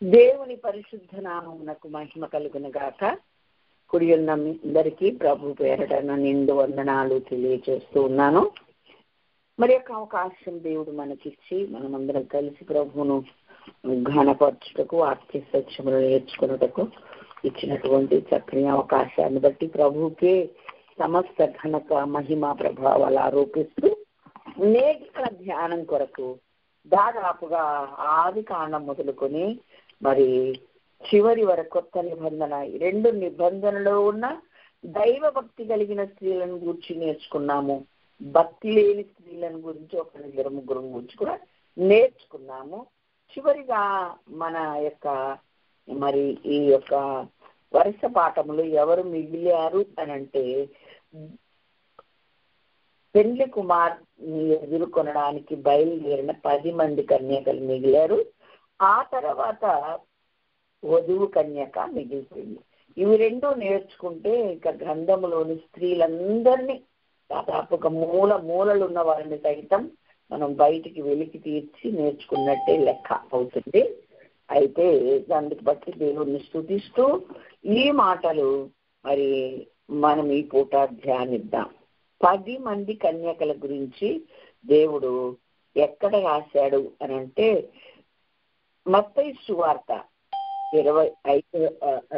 దేవుని పరిశుద్ధ నామమునకు మహిమ కలుగును గాక. కుడి ఉన్న అందరికీ ప్రభు పేరట నిండు వందనాలు తెలియజేస్తూ ఉన్నాను. మరి యొక్క అవకాశం దేవుడు మనకిచ్చి మనమందరం కలిసి ప్రభువును ఘనపరచుటకు, వాక్య సత్యములు నేర్చుకున్నటకు ఇచ్చినటువంటి చక్కని అవకాశాన్ని బట్టి ప్రభువుకే సమస్త ఘనత మహిమ ప్రభావాలు ఆరోపిస్తూ నేటి ధ్యానం కొరకు దాదాపుగా ఆది కాండం మొదలుకొని మరి చివరి వరకు కొత్త నిబంధన, ఈ 2 నిబంధనలో ఉన్న దైవ భక్తి కలిగిన స్త్రీలను గురించి నేర్చుకున్నాము. భక్తి లేని స్త్రీలను గురించి ఒక 2-3 గురించి కూడా నేర్చుకున్నాము. చివరిగా మన యొక్క మరి ఈ యొక్క వరుస పాఠములు ఎవరు మిగిలారు అని అంటే, పెండ్లి కుమార్ని ఎదుర్కొనడానికి బయలుదేరిన 10 మంది కన్యకలు మిగిలారు. ఆ తర్వాత వధువు కన్యక మిగిలిపోయింది. ఇవి 2 నేర్చుకుంటే ఇక గ్రంథంలోని స్త్రీలందరినీ దాదాపు ఒక మూలలు ఉన్న వారిని సైతం మనం బయటికి వెలికి తీర్చి నేర్చుకున్నట్టే లెక్క అవుతుంది. అయితే దాన్ని బట్టి దేవుణ్ణి స్తుతిస్తూ ఈ మాటలు మరి మనం ఈ పూట ధ్యానిద్దాం. 10 మంది కన్యకల గురించి దేవుడు ఎక్కడ రాశాడు అని అంటే, మత్తయి సువార్త 25వ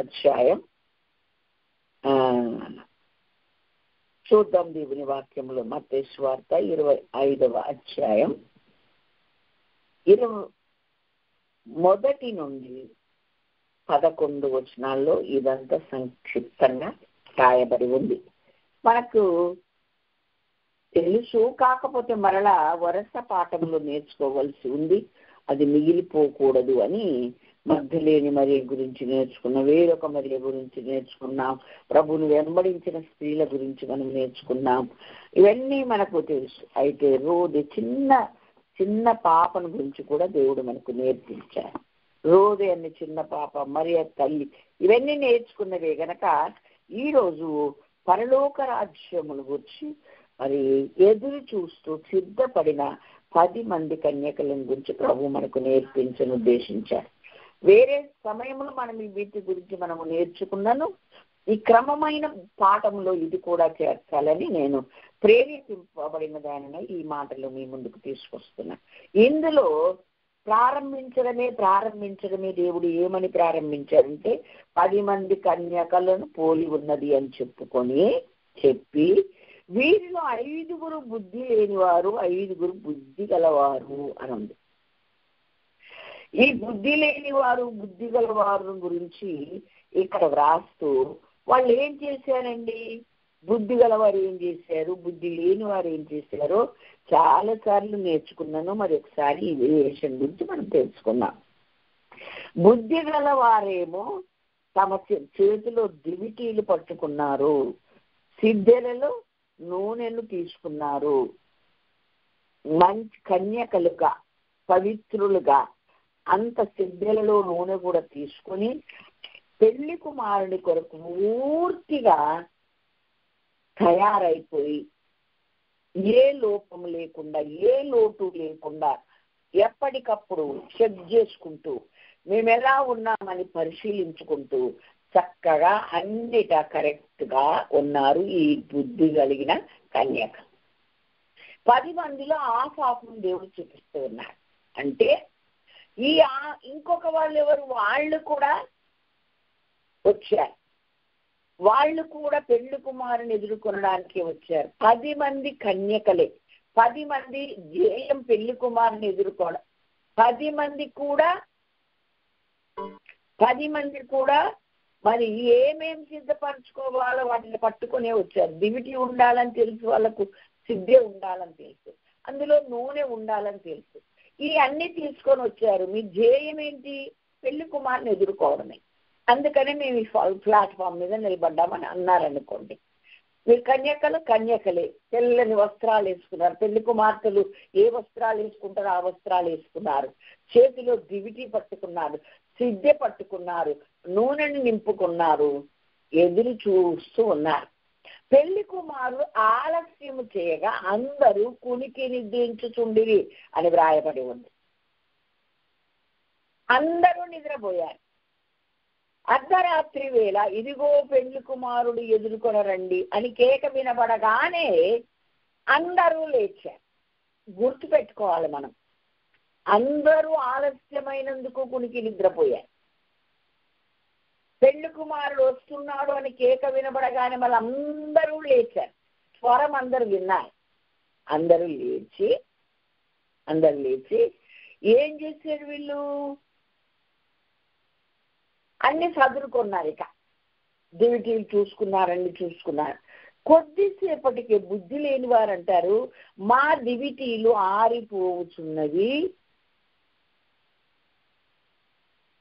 అధ్యాయం చూద్దాం. దేవుని వాక్యంలో మత్తయి సువార్త 25వ అధ్యాయం 1 నుండి 11 వచనాల్లో ఇదంతా సంక్షిప్తంగా రాయబడి ఉంది. మనకు తెలుసు, కాకపోతే మరలా వరుస పాఠంలో నేర్చుకోవాల్సి ఉంది. అది మిగిలిపోకూడదు అని మగ్ధలేని మరియ గురించి నేర్చుకున్నాం, వేరొక మరియ గురించి నేర్చుకున్నాం, ప్రభువును వెంబడించిన స్త్రీల గురించి మనం నేర్చుకున్నాం. ఇవన్నీ మనకు తెలుసు. అయితే రోజు చిన్న పాపను గురించి కూడా దేవుడు మనకు నేర్పించారు. రోజు అన్ని చిన్న పాప, మరియ తల్లి, ఇవన్నీ నేర్చుకున్నవే గనక ఈరోజు పరలోక రాజ్యముల గురించి మరి ఎదురు చూస్తూ సిద్ధపడిన 10 మంది కన్యకల గురించి ప్రభు మనకు నేర్పించను ఉద్దేశించారు. వేరే సమయంలో మనం ఈ వీటి గురించి మనము నేర్చుకున్నాను. ఈ క్రమమైన పాఠంలో ఇది కూడా చేర్చాలని నేను ప్రేరేపింపబడిన దానిని ఈ మాటలు మీ ముందుకు తీసుకొస్తున్నా. ఇందులో ప్రారంభించడమే దేవుడు ఏమని ప్రారంభించారంటే, 10 మంది కన్యకలను పోలి ఉన్నది అని చెప్పి వీరిలో 5 బుద్ధి లేనివారు, 5 బుద్ధి గలవారు అని ఉంది. ఈ బుద్ధి లేనివారు, బుద్ధి గలవారు గురించి ఇక్కడ వ్రాస్తూ వాళ్ళు ఏం చేశారండి, బుద్ధి గలవారు ఏం చేశారు, బుద్ధి లేని వారు ఏం చేశారో చాలా సార్లు నేర్చుకున్నాను. మరి ఒకసారి ఈ విషయం గురించి మనం తెలుసుకున్నాం. బుద్ధి గలవారేమో తమ చేతిలో దివిటీలు పట్టుకున్నారు, సిద్ధెలలో నూనెను తీసుకున్నారు, మంచి కన్యకలుగా పవిత్రులుగా అంత సిద్ధెలలో నూనె కూడా తీసుకొని పెళ్లి కుమారుని కొరకు పూర్తిగా తయారైపోయి ఏ లోపం లేకుండా, ఏ లోటు లేకుండా ఎప్పటికప్పుడు చెక్ చేసుకుంటూ మేము ఎలా ఉన్నామని పరిశీలించుకుంటూ చక్కగా అన్నిట కరెక్ట్ గా ఉన్నారు ఈ బుద్ధి కలిగిన కన్యక. 10 మందిలో ఆఫ్ను దేవుడు చూపిస్తూ ఉన్నారు. అంటే ఇంకొక వాళ్ళు ఎవరు, వాళ్ళు కూడా వచ్చారు, వాళ్ళు కూడా పెళ్లి కుమారుని ఎదుర్కొనడానికి వచ్చారు. 10 మంది కన్యకలే, 10 మంది జేయం పెళ్లి కుమారుని ఎదుర్కోవడం. 10 మంది కూడా మరి ఏమేం సిద్ధపరచుకోవాలో వాటిని పట్టుకునే వచ్చారు. దివిటి ఉండాలని తెలుసు, వాళ్ళకు సిద్ధే ఉండాలని తెలుసు, అందులో నూనె ఉండాలని తెలుసు. ఈ అన్ని తీసుకొని వచ్చారు. మీ ధ్యేయం ఏంటి? పెళ్లి కుమారుని ఎదుర్కోవడమే. అందుకనే మేము ఈ ప్లాట్ఫామ్ మీద నిలబడ్డామని అన్నారనుకోండి. మీరు కన్యకలే, తెల్లని వస్త్రాలు వేసుకున్నారు. పెళ్లి కుమార్తెలు ఏ వస్త్రాలు వేసుకుంటారో ఆ వస్త్రాలు వేసుకున్నారు. చేతిలో దివిటి పట్టుకున్నారు, సిద్ధె పట్టుకున్నారు, నూనెని నింపుకున్నారు, ఎదురు చూస్తూ ఉన్నారు. పెళ్లి కుమారుడు ఆలస్యము చేయగా అందరూ కునికి నిద్రించుచుండిరి అని వ్రాయబడి ఉంది. అందరూ నిద్రపోయారు. అర్ధరాత్రి వేళ ఇదిగో పెండ్లి కుమారుడు ఎదుర్కొనరండి అని కేక వినబడగానే అందరూ లేచారు. గుర్తుపెట్టుకోవాలి, మనం అందరూ ఆలస్యమైనందుకు కునికి నిద్రపోయారు. పెళ్లి కుమారుడు వస్తున్నాడు అని కేక వినబడగానే మళ్ళీ అందరూ లేచారు. స్వరం అందరూ విన్నారు. అందరూ లేచి ఏం చేశారు వీళ్ళు? అన్ని చదువుకున్నారు. ఇక దివిటీలు చూసుకున్నారు. కొద్దిసేపటికి బుద్ధి లేని వారు అంటారు, మా దివిటీలు ఆరిపోవచ్చున్నవి,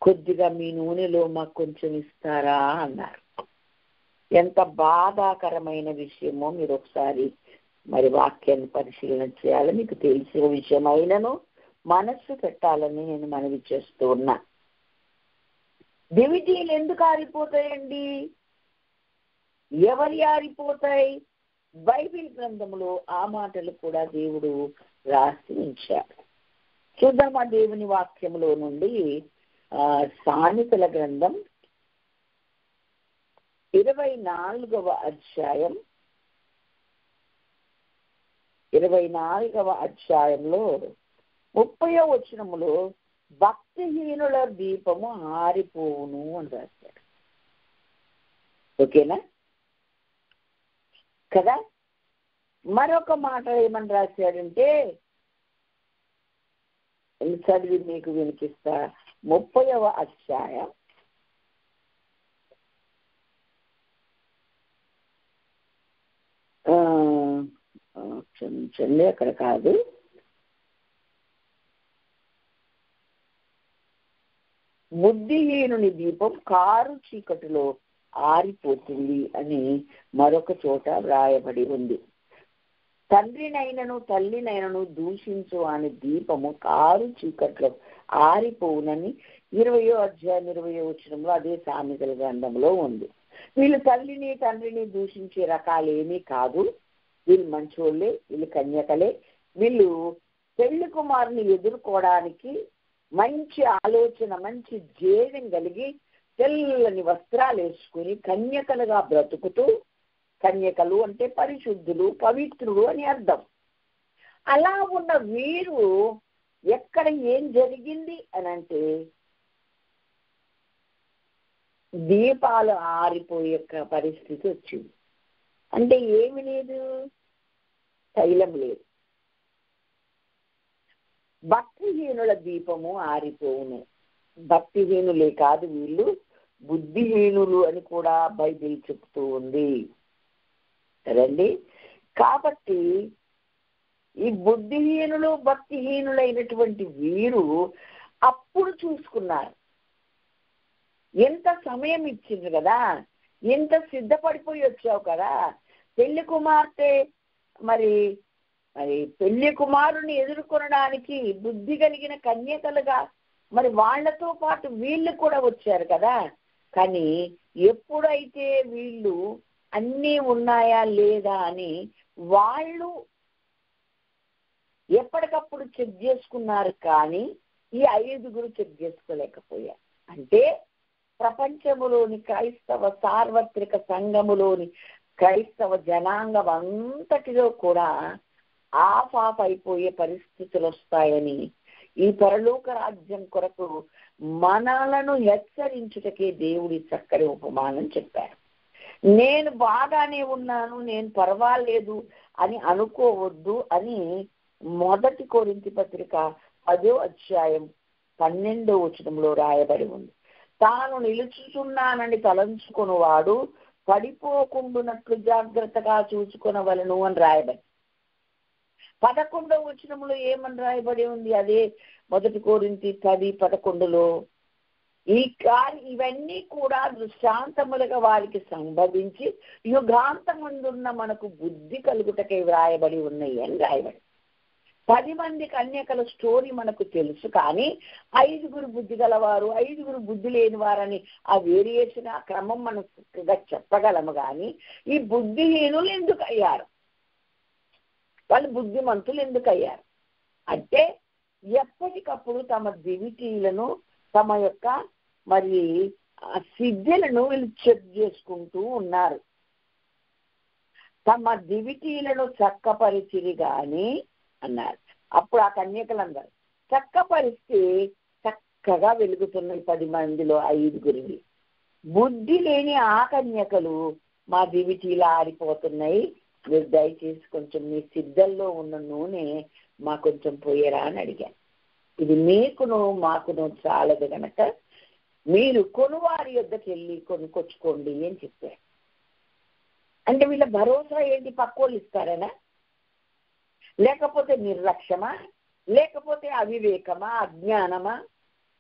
కొద్దిగా మీ నూనెలో మాకు కొంచెం ఇస్తారా అన్నారు. ఎంత బాధాకరమైన విషయమో మీరు ఒకసారి మరి వాక్యాన్ని పరిశీలన చేయాలి. మీకు తెలిసిన విషయం అయినను మనస్సు పెట్టాలని నేను మనవి చేస్తూ ఉన్నా. దివిటీలు ఎందుకు ఆరిపోతాయండి? ఎవరి ఆరిపోతాయి? బైబిల్ గ్రంథంలో ఆ మాటలు కూడా దేవుడు రాసి ఉంచాడు. చూద్దాం ఆ దేవుని వాక్యంలో నుండి. సామెతల గ్రంథం 24వ అధ్యాయం 24వ అధ్యాయంలో 30వ వచనములో భక్తిహీనుల దీపము ఆరిపోవును అని రాశాడు. ఓకేనా కదా? మరొక మాట ఏమని రాశాడంటే, చదివి మీకు వినిపిస్తా. 30వ అధ్యాయం 'క్షమించండి, అక్కడ కాదు, బుద్ధిహీనుని దీపం కారు చీకటిలో ఆరిపోతుంది అని మరొక చోట వ్రాయబడి ఉంది. తండ్రినైనను తల్లినైనను దూషించు అని దీపము కారు చీకట్లో ఆరిపోవునని 20వ అధ్యాయం 20వ వచనంలో అదే సామెతల గ్రంథంలో ఉంది. వీళ్ళు తల్లిని తండ్రిని దూషించే రకాలేమీ కాదు. వీళ్ళు మంచోళ్ళే, వీళ్ళు కన్యకలే. వీళ్ళు పెళ్లి కుమారుని ఎదుర్కోవడానికి మంచి ఆలోచన, మంచి ధ్యేయం కలిగి తెల్లని వస్త్రాలు వేసుకుని కన్యకలుగా బ్రతుకుతూ, కన్యకలు అంటే పరిశుద్ధులు, పవిత్రులు అని అర్థం. అలా ఉన్న వీరు ఎక్కడ ఏం జరిగింది అని అంటే, దీపాలు ఆరిపోయే పరిస్థితి వచ్చింది. అంటే ఏమి లేదు, తైలం లేదు. భక్తిహీనుల దీపము ఆరిపోవును. భక్తిహీనులే కాదు, వీళ్ళు బుద్ధిహీనులు అని కూడా బైబిల్ చెప్తూ ఉంది కదండి. కాబట్టి ఈ బుద్ధిహీనులు భక్తిహీనులైనటువంటి వీరు అప్పుడు చూసుకున్నారు. ఎంత సమయం ఇచ్చింది కదా, ఎంత సిద్ధపడిపోయి వచ్చావు కదా. పెళ్లి కుమార్తె మరి పెళ్లి కుమారుని ఎదుర్కొనడానికి బుద్ధి కలిగిన కన్యకలుగా మరి వాళ్లతో పాటు వీళ్ళు కూడా వచ్చారు కదా. కానీ ఎప్పుడైతే వీళ్ళు అన్నీ ఉన్నాయా లేదా అని వాళ్ళు ఎప్పటికప్పుడు చెక్ చేసుకున్నారు, కానీ ఈ 5గురు చెక్ చేసుకోలేకపోయారు. అంటే ప్రపంచములోని క్రైస్తవ సార్వత్రిక సంఘములోని క్రైస్తవ జనాంగం అంతటిలో కూడా ఆఫ్ అయిపోయే పరిస్థితులు వస్తాయని ఈ పరలోక రాజ్యం కొరకు మనలను హెచ్చరించుటకే దేవుడి చక్కని ఉపమానం చెప్పారు. నేను బాగానే ఉన్నాను, నేను పర్వాలేదు అని అనుకోవద్దు అని 1 కొరింథీ పత్రిక 10వ అధ్యాయం 12వ వచనంలో రాయబడి ఉంది. తాను నిలుచుచున్నానని తలంచుకున్నవాడు పడిపోకుండునట్లు జాగ్రత్తగా చూసుకొనవలెను అని రాయబడి 11వ వచనంలో ఏమని రాయబడి ఉంది? అదే 1 కొరింథీ 10:11లో ఇవన్నీ కూడా దృష్టాంతములుగా వారికి సంభవించి యుగాంతమందున్న మనకు బుద్ధి కలుగుటకై వ్రాయబడి ఉన్నాయి అని రాయబడి. 10 మంది కన్యకల స్టోరీ మనకు తెలుసు, కానీ 5గురు బుద్ధి గలవారు, 5గురు బుద్ధి లేని వారని ఆ వేరియేషన్, ఆ క్రమం మనకు చెప్పగలము. కానీ ఈ బుద్ధిహీనులు ఎందుకు అయ్యారు, వాళ్ళు బుద్ధిమంతులు ఎందుకు అయ్యారు అంటే ఎప్పటికప్పుడు తమ దివిటీలను తమ యొక్క మరి సిద్ధులను వీళ్ళు చెక్ చేసుకుంటూ ఉన్నారు. తమ దివిటీలను చక్కపరిచిరి గాని అన్నారు. అప్పుడు ఆ కన్యకలందరూ చక్కపరిస్తే చక్కగా వెలుగుతున్నాయి. 10 మందిలో 5 బుద్ధి లేని ఆ కన్యకలు మా దివిటీలు ఆరిపోతున్నాయి, మీరు దయచేసి కొంచెం మీ సిద్ధల్లో ఉన్న నూనె మా కొంచెం పోయేరా అని అడిగాను. ఇది మీకును మాకును చాలదు గనక మీరు కొనువారి యొద్దకు వెళ్ళి కొనుక్కొచ్చుకోండి అని చెప్పారు. అంటే వీళ్ళ భరోసా ఏంటి? పక్కోళ్ళు ఇస్తారనా, లేకపోతే నిర్లక్ష్యమా, లేకపోతే అవివేకమా, అజ్ఞానమా?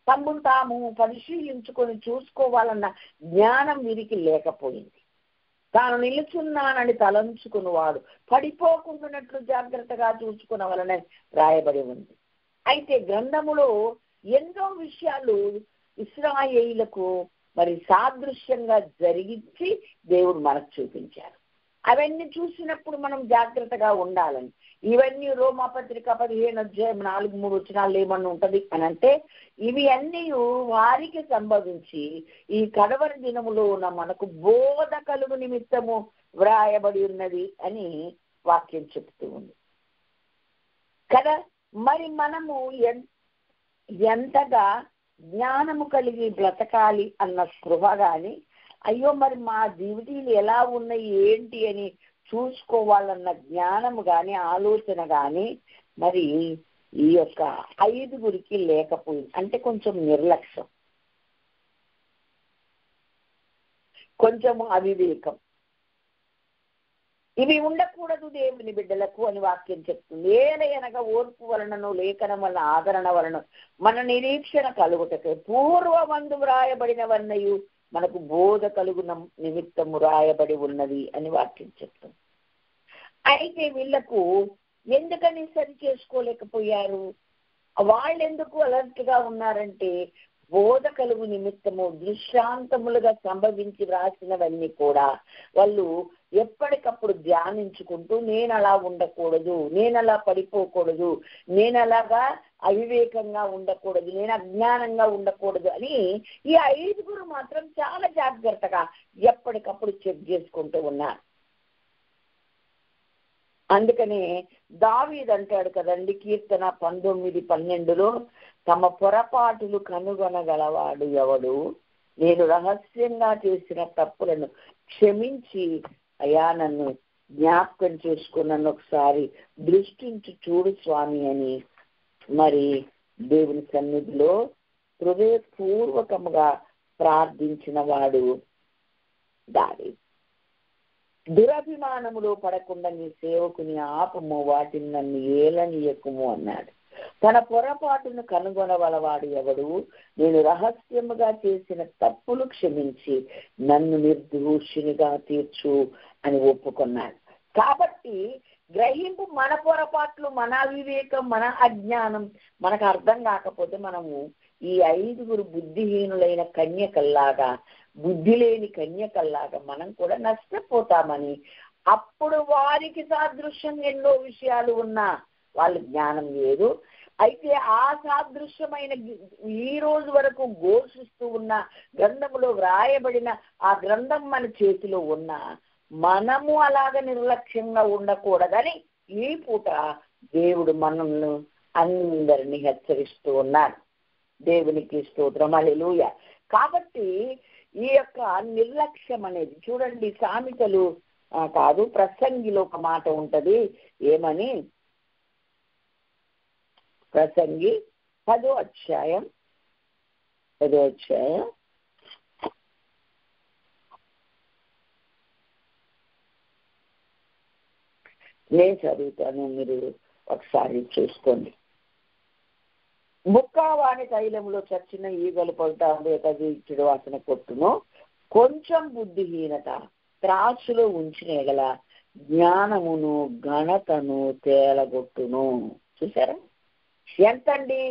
తమ్మును తాము పరిశీలించుకొని చూసుకోవాలన్న జ్ఞానం వీరికి లేకపోయింది. తాను నిలుచున్నానని తలంచుకున్నవాడు పడిపోకుండానట్లు జాగ్రత్తగా చూసుకునవలనని రాయబడి ఉంది. అయితే గ్రంథములో ఎన్నో విషయాలు ఇశ్రాయేలులకు మరి సాదృశ్యంగా జరిగించి దేవుడు మనకు చూపించారు. అవన్నీ చూసినప్పుడు మనం జాగ్రత్తగా ఉండాలని. ఇవన్నీ రోమాపత్రిక 15:4-3 ఏమన్నా ఉంటది అని అంటే ఇవి అన్నీ వారికి సంభవించి ఈ కడవరి దినములో ఉన్న మనకు బోధ కలుగు నిమిత్తము వ్రాయబడి ఉన్నది అని వాక్యం చెప్తూ ఉంది కదా. మరి మనము ఎంతగా జ్ఞానము కలిగి బ్రతకాలి అన్న స్పృహ కానీ, అయ్యో మరి మా దివిటీలు ఎలా ఉన్నాయి ఏంటి అని చూసుకోవాలన్న జ్ఞానము కానీ ఆలోచన కానీ మరి ఈ యొక్క 5 లేకపోయింది. అంటే కొంచెం నిర్లక్ష్యం, కొంచెము అవివేకం, ఇవి ఉండకూడదు దేవుని బిడ్డలకు అని వాక్యం చెప్తుంది. ఏలయనగా ఓర్పు వలనను లేఖనం వలన ఆదరణ వలన మన నిరీక్షణ కలుగుటకే పూర్వమందు వ్రాయబడినవన్నయు మనకు బోధ కలుగు నిమిత్తము రాయబడి ఉన్నది అని వాక్యం చెప్తుంది. అయితే వీళ్లకు ఎందుకని సరి చేసుకోలేకపోయారు? వాళ్ళు ఎందుకు అలర్ట్ గా ఉన్నారంటే బోధ కలుగు నిమిత్తము దృష్టాంతములుగా సంభవించి వ్రాసినవన్నీ కూడా వాళ్ళు ఎప్పటికప్పుడు ధ్యానించుకుంటూ నేను అలా ఉండకూడదు, నేను అలా పడిపోకూడదు, నేను అలాగా అవివేకంగా ఉండకూడదు, నేను అజ్ఞానంగా ఉండకూడదు అని ఈ 5 మాత్రం చాలా జాగ్రత్తగా ఎప్పటికప్పుడు చెక్ చేసుకుంటూ ఉన్నారు. అందుకనే దావీదు అంటాడు కదండి, కీర్తన 19:12 తమ పొరపాటులు కనుగొనగలవాడు ఎవడు, నేను రహస్యంగా చేసిన తప్పులను క్షమించి అయ్యా నన్ను జ్ఞాపకం చేసుకుని నన్ను ఒకసారి దృష్టించి చూడు స్వామి అని మరి దేవుని సన్నిధిలో హృదయపూర్వకముగా ప్రార్థించిన వాడు దావీదు. దురభిమానములో పడకుండా నీ సేవకుని ఆపము, వాటిని నన్ను ఏలనీయకుము అన్నాడు. తన పొరపాటును కనుగొనవలవాడు ఎవడు, నేను రహస్యముగా చేసిన తప్పులు క్షమించి నన్ను నిర్దోషినిగా తీర్చు అని ఒప్పుకున్నాడు. కాబట్టి గ్రహింపు మన పొరపాట్లు, మన అవివేకం, మన అజ్ఞానం మనకు అర్థం కాకపోతే మనము ఈ 5 బుద్ధిహీనులైన కన్యకల్లాగా, బుద్ధి లేని కన్యకల్లాగా మనం కూడా నష్టపోతామని, అప్పుడు వారికి సాదృశ్యం ఎన్నో విషయాలు ఉన్నా వాళ్ళ జ్ఞానం లేదు. అయితే ఆ సాదృశ్యమైన ఈ రోజు వరకు ఘోషిస్తూ ఉన్న గ్రంథములో వ్రాయబడిన ఆ గ్రంథం మన చేతిలో ఉన్న మనము అలాగ నిర్లక్ష్యంగా ఉండకూడదని ఈ పూట దేవుడు మనల్ని అందరినీ హెచ్చరిస్తూ ఉన్నాడు. దేవునికి స్తోత్రం, హల్లెలూయా. కాబట్టి ఈ యొక్క నిర్లక్ష్యం అనేది చూడండి, సామెతలు కాదు ప్రసంగిలో ఒక మాట ఉంటది. ఏమని? ప్రసంగి 10వ అధ్యాయం నేను చదువుతాను, మీరు ఒకసారి చూసుకోండి. ముక్కావాణి తైలంలో చచ్చిన ఈగలు పడతాడు, చెడు వాసన కొట్టును, కొంచెం బుద్ధిహీనత త్రాసులో ఉంచిన ఎగల జ్ఞానమును ఘనతను తేలగొట్టును. చూసారా ఎంతండి?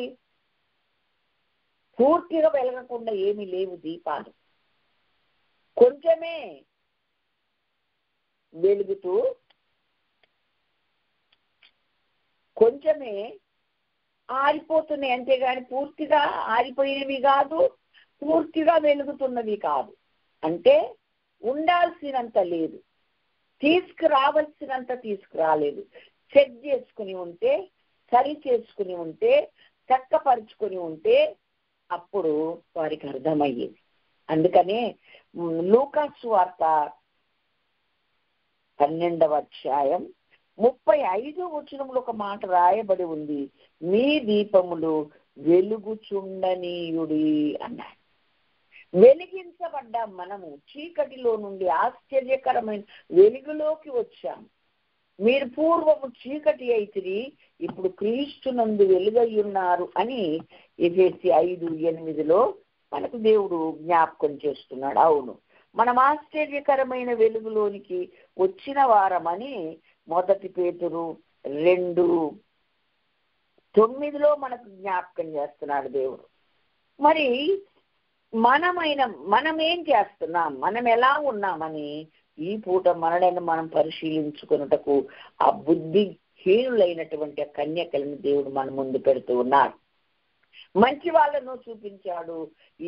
పూర్తిగా వెలగకుండా ఏమీ లేవు దీపాలు, కొంచెమే వెలుగుతూ కొంచెమే ఆరిపోతున్నాయి, అంతేగాని పూర్తిగా ఆరిపోయినవి కాదు, పూర్తిగా వెలుగుతున్నవి కాదు. అంటే ఉండాల్సినంత లేదు, తీసుకురావాల్సినంత తీసుకురాలేదు. చెక్ చేసుకుని ఉంటే, సరి చేసుకుని ఉంటే, చక్కపరుచుకుని ఉంటే అప్పుడు వారికి అర్థమయ్యేది. అందుకనే లూకా సువార్త 12వ అధ్యాయం 35వ వచనంలో ఒక మాట రాయబడి ఉంది, మీ దీపములు వెలుగుచుండనీయుడి అన్నాడు. వెలిగించబడ్డాం మనము, చీకటిలో నుండి ఆశ్చర్యకరమైన వెలుగులోకి వచ్చాము. మీరు పూర్వము చీకటి అయితిరి, ఇప్పుడు క్రీస్తునందు వెలుగయ్యున్నారు అని ఎఫెసీ 5:8 మనకు దేవుడు జ్ఞాపకం చేస్తున్నాడు. అవును, మనం ఆశ్చర్యకరమైన వెలుగులోనికి వచ్చిన వారమని 1 పేతురు 2:9 మనకు జ్ఞాపకం చేస్తున్నాడు దేవుడు. మరి మనం ఏం చేస్తున్నాం, మనం ఎలా ఉన్నామని ఈ పూట మనలను మనం పరిశీలించుకున్నటకు ఆ బుద్ధిహీనులైనటువంటి కన్యకలను దేవుడు మన ముందు పెడుతూ ఉన్నాడు. మంచి వాళ్ళను చూపించాడు,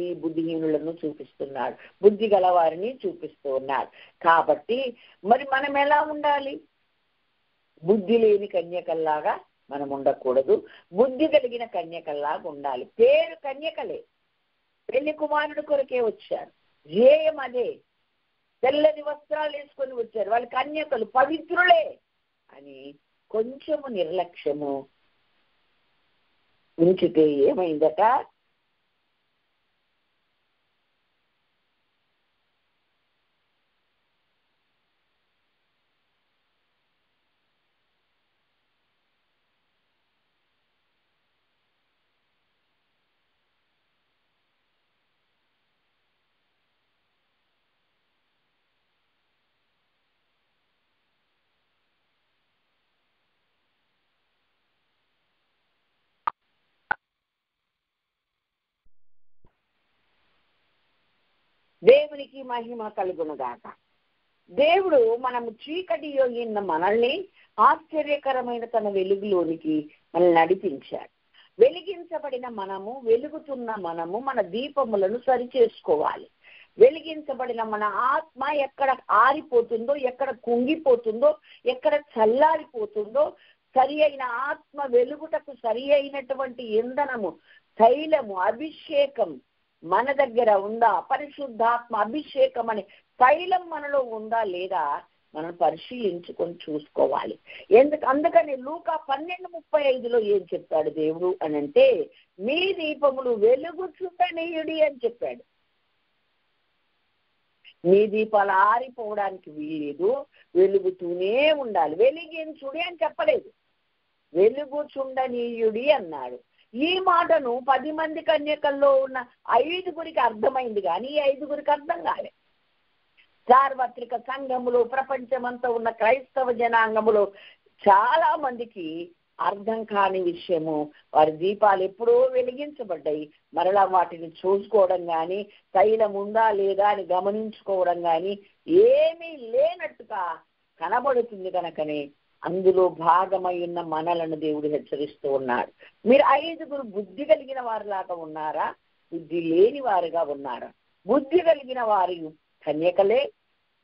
ఈ బుద్ధిహీనులను చూపిస్తున్నాడు, బుద్ధి గల వారిని చూపిస్తూ ఉన్నాడు. కాబట్టి మరి మనం ఎలా ఉండాలి? బుద్ధి లేని కన్యకల్లాగా మనం ఉండకూడదు, బుద్ధి కలిగిన కన్యకల్లాగా ఉండాలి. పేరు కన్యకలే, పెళ్లి కుమారుడు కొరకే వచ్చారు, ధ్యేయం అదే. తెల్లని వస్త్రాలు వేసుకొని వచ్చారు, వాళ్ళు కన్యకలు, పవిత్రులే అని కొంచెము నిర్లక్ష్యము ఉంచితే ఏమైందట? దేవునికి మహిమ కలుగునుగాక. దేవుడు మనము చీకటి యోగిన మనల్ని ఆశ్చర్యకరమైన తన వెలుగులోనికి మనల్ని నడిపించాడు. వెలిగించబడిన మనము, వెలుగుతున్న మనము మన దీపములను సరి చేసుకోవాలి. వెలిగించబడిన మన ఆత్మ ఎక్కడ ఆరిపోతుందో, ఎక్కడ కుంగిపోతుందో, ఎక్కడ చల్లారిపోతుందో, సరి అయిన ఆత్మ వెలుగుటకు సరి అయినటువంటి ఇంధనము, తైలము, అభిషేకం మన దగ్గర ఉందా? పరిశుద్ధాత్మ అభిషేకం అనే తైలం మనలో ఉందా లేదా మనం పరిశీలించుకొని చూసుకోవాలి. అందుకని లూకా 12:35 ఏం చెప్పాడు దేవుడు అని అంటే, మీ దీపములు వెలుగుచుండనీయుడి అని చెప్పాడు. మీ దీపాలు ఆరిపోవడానికి వీలేదు, వెలుగుతూనే ఉండాలి. వెలిగించుడి అని చెప్పలేదు, వెలుగుచుండనీయుడి అన్నాడు. ఈ మాటను 10 మంది కన్యకల్లో ఉన్న 5గురికి అర్థమైంది, కానీ ఈ 5గురికి అర్థం కాలే. సార్వత్రిక సంఘములో, ప్రపంచమంతా ఉన్న క్రైస్తవ జనాంగములో చాలా మందికి అర్థం కాని విషయము, వారి దీపాలు ఎప్పుడో వెలిగించబడ్డాయి, మరలా వాటిని చూసుకోవడం కానీ, తైలం ఉందా లేదా అని గమనించుకోవడం కానీ ఏమీ లేనట్టుగా కనబడుతుంది. కనుకనే అందులో భాగమై ఉన్న మనలను దేవుడు హెచ్చరిస్తూ ఉన్నాడు. మీరు 5గురు బుద్ధి కలిగిన వారిలాగా ఉన్నారా, బుద్ధి లేని వారుగా ఉన్నారా? బుద్ధి కలిగిన వారు కన్యకలే,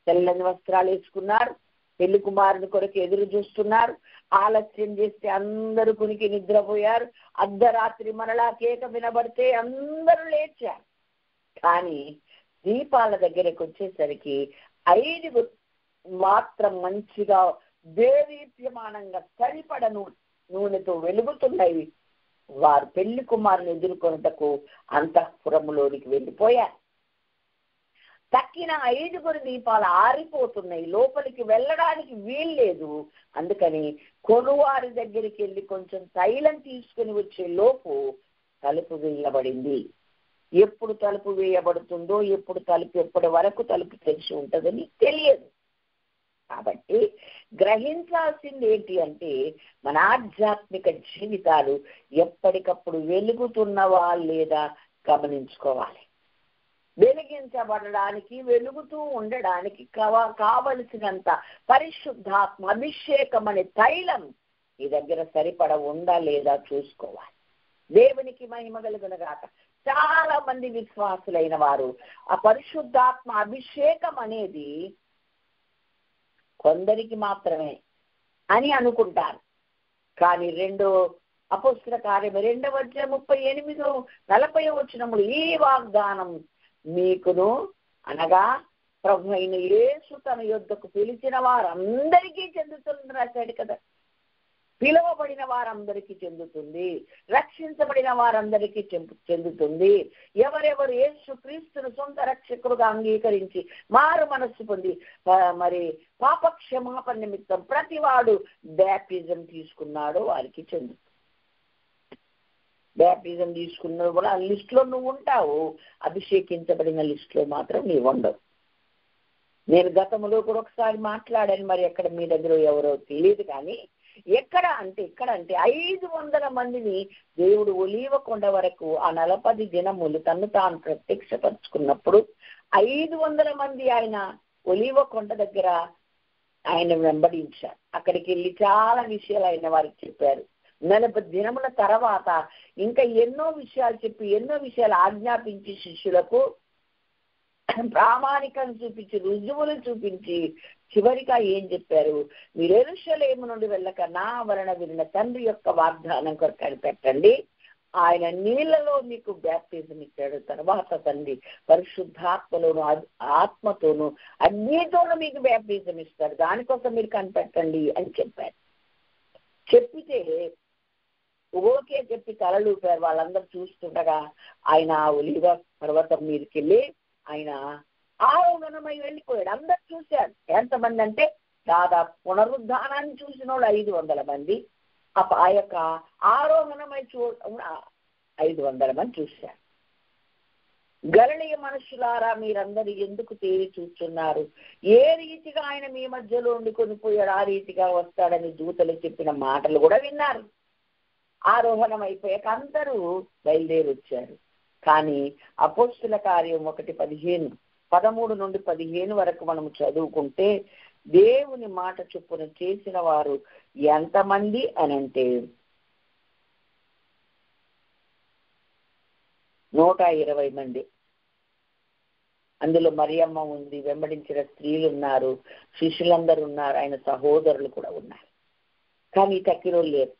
తెల్లని వస్త్రాలు వేసుకున్నారు, పెళ్లి కుమారుని కొరకు ఎదురు చూస్తున్నారు. ఆలస్యం చేస్తే అందరూ కునికి నిద్రపోయారు. అర్ధరాత్రి మరలా కేక వినబడితే అందరూ లేచారు. కానీ దీపాల దగ్గరకు వచ్చేసరికి 5 మాత్రం మంచిగా దేదీప్యమానంగా సరిపడ నూనెతో వెలుగుతున్నాయి. వారు పెళ్లి కుమారుని ఎదుర్కొనుటకు అంతఃపురములోనికి వెళ్ళిపోయారు. తక్కిన 5గురు దీపాలు ఆరిపోతున్నాయి, లోపలికి వెళ్ళడానికి వీల్లేదు. అందుకని కొనువారి దగ్గరికి వెళ్ళి కొంచెం తైలం తీసుకుని వచ్చే లోపు తలుపు వేయబడింది. ఎప్పుడు తలుపు వేయబడుతుందో, ఎప్పటి వరకు తలుపు తెరిచి ఉంటుందని తెలియదు. కాబట్టి గ్రహించాల్సింది ఏంటి అంటే, మన ఆధ్యాత్మిక జీవితాలు ఎప్పటికప్పుడు వెలుగుతున్నవా లేదా గమనించుకోవాలి. వెలిగించబడడానికి, వెలుగుతూ ఉండడానికి కావలసినంత పరిశుద్ధాత్మ అభిషేకం అనే తైలం ఈ దగ్గర సరిపడ ఉందా లేదా చూసుకోవాలి. దేవునికి మహిమ కలుగునుగాక. చాలా మంది విశ్వాసులైన వారు ఆ పరిశుద్ధాత్మ అభిషేకం అనేది కొందరికి మాత్రమే అని అనుకుంటారు. కానీ 2 అపోస్తల కార్యము 2:38-40 ఈ వాగ్దానం మీకును అనగా ప్రభు అయిన యేసు తన యొద్దకు పిలిచిన వారందరికీ చెందుతుంది రాశాడు కదా. పిలువబడిన వారందరికీ చెందుతుంది, రక్షించబడిన వారందరికీ చెందుతుంది. ఎవరెవరు యేసు క్రీస్తును సొంత రక్షకుడుగా అంగీకరించి మారు మనస్సు పొంది మరి పాపక్షమాపణ నిమిత్తం ప్రతివాడు బ్యాప్టిజం తీసుకున్నాడో వారికి చెందుతుంది. బ్యాప్టిజం తీసుకున్నాడు కూడా ఆ లిస్టులో నువ్వు ఉంటావు, అభిషేకించబడిన లిస్టులో మాత్రం నీవు ఉండవు. నేను గతంలో కూడా ఒకసారి మాట్లాడాను, మరి ఎక్కడ మీ దగ్గర ఎవరో తెలియదు. కానీ ఇక్కడ అంటే 500 మందిని దేవుడు ఒలీవ కొండ వరకు ఆ 40 దినములు తను తాను ప్రత్యక్షపరుచుకున్నప్పుడు 500 మంది ఆయన ఒలీవ కొండ దగ్గర ఆయన వెంబడించారు. అక్కడికి వెళ్ళి చాలా విషయాలు ఆయన వారికి చెప్పారు. 40 దినముల తర్వాత ఇంకా ఎన్నో విషయాలు చెప్పి ఎన్నో విషయాలు ఆజ్ఞాపించి శిష్యులకు ప్రామాణికం చూపించి రుజువులు చూపించి చివరిగా ఏం చెప్పారు, మీరు యెరూషలేము నుండి వెళ్ళక నా వలన విన్న తండ్రి యొక్క వాగ్దానం కొరకు కనిపెట్టండి. ఆయన నీళ్లలో మీకు బ్యాప్టిజం ఇచ్చాడు, తర్వాత తండ్రి పరిశుద్ధాత్మలోను ఆత్మతోను అగ్నితోను మీకు బ్యాప్టిజం ఇస్తాడు, దానికోసం మీరు కనిపెట్టండి అని చెప్పారు. చెప్పితే ఓకే చెప్పి తలలూపారు. వాళ్ళందరూ చూస్తుండగా ఆయన ఒలీవ పర్వతం మీదకి వెళ్ళి ఆయన ఆరోహణమై వెళ్ళిపోయాడు. అందరు చూశారు. ఎంతమంది అంటే దాదాపు పునరుద్ధానాన్ని చూసిన వాళ్ళు 500 మంది, ఆ యొక్క ఆరోహణమై 500 మంది చూశారు. గలిలయ మనుషులారా, మీరందరూ ఎందుకు తేరి చూస్తున్నారు? ఏ రీతిగా ఆయన మీ మధ్యలో ఉండి కొనిపోయాడు ఆ రీతిగా వస్తాడని దూతలు చెప్పిన మాటలు కూడా విన్నారు. ఆరోహణం అయిపోయాక అందరూ బయలుదేరి వచ్చారు. కానీ అపోస్తుల కార్యం 1:13-15 వరకు మనము చదువుకుంటే దేవుని మాట చొప్పున చేసిన వారు ఎంతమంది అనంటే 120 మంది. అందులో మరియమ్మ ఉంది, వెంబడించిన స్త్రీలు ఉన్నారు, శిష్యులందరూ ఉన్నారు, ఆయన సహోదరులు కూడా ఉన్నారు. కానీ తక్కిలో లేరు.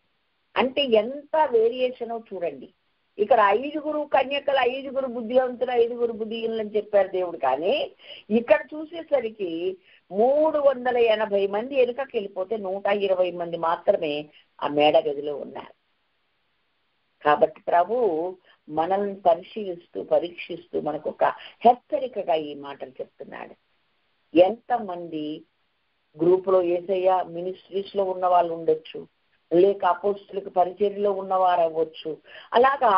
అంటే ఎంత వేరియేషనో చూడండి. ఇక్కడ 5 కన్యకలు, 5 బుద్ధివంతులు, 5 బుద్ధిహీనులు అని చెప్పారు దేవుడు. కానీ ఇక్కడ చూసేసరికి 380 మంది వెనుకకి వెళ్ళిపోతే 120 మంది మాత్రమే ఆ మేడ గదిలో ఉన్నారు. కాబట్టి ప్రభు మనల్ని పరీక్షిస్తూ మనకు ఒక హెచ్చరికగా ఈ మాటలు చెప్తున్నాడు. ఎంతమంది గ్రూపులో యేసయ్య మినిస్ట్రీస్ లో ఉన్న వాళ్ళు ఉండొచ్చు, లేక అపోస్తులకు పరిచర్యలో ఉన్నవారు అవ్వచ్చు. అలాగా